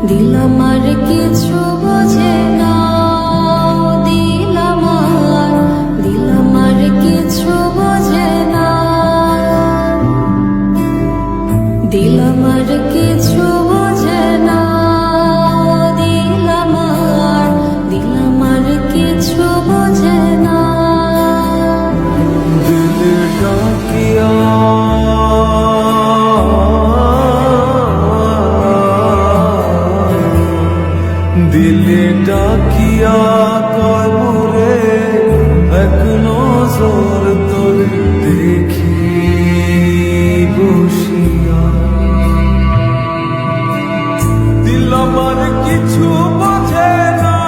দিল আমার কিছু বোঝে না, দিল আমার কিছু বোঝে না, দিল আমার কিছু বোঝে না, দিল আমার কিছু বোঝে না। দিল ডাকিয়া দিলে ডাকিয়া কয় মোরে এক নজর তোর দেখি বসিয়া। দিল আমার কিছু বোঝে না,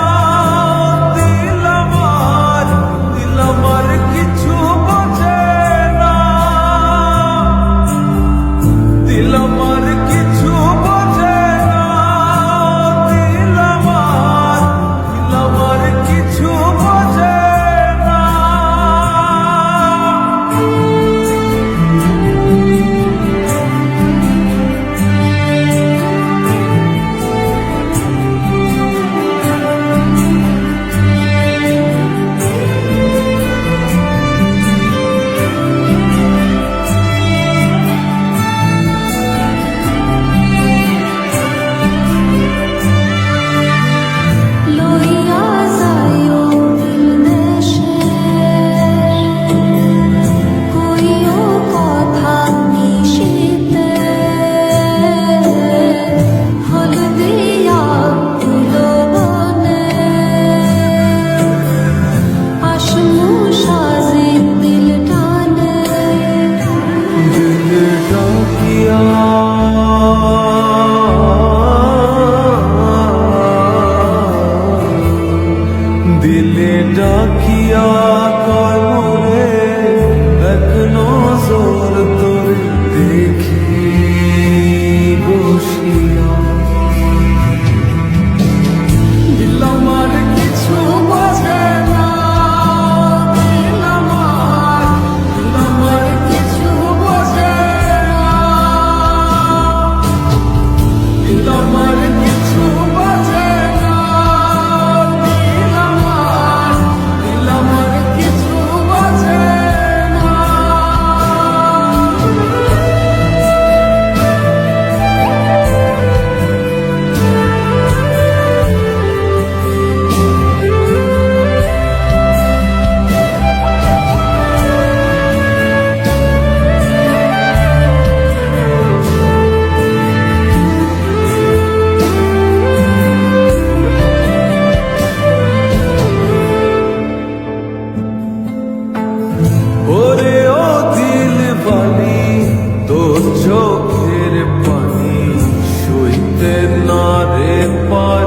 দিল আমার কিছু বোঝে না, দিল আমার কিছু বোঝে না, দিল আমার কিছু বোঝে না। লইয়া যাইও দিল দেশে, কইও কথা নিশিতে, হলদিয়া ফুল বনে, আসমু সাজে দিল টানে। দিল ডাকিয়া দিলে ডাকিয়া কয় মোরে এক নজর তোর দেখি বসিয়া। দিল আমার কিছু বোঝে না, দিল আমার কিছু বোঝে না, দিল আমার কিছু বোঝে না, দিল আমার কিছু বোঝে না। ওরে ও দিল বালি, তোর চোখের পানি সইতে না রে পার।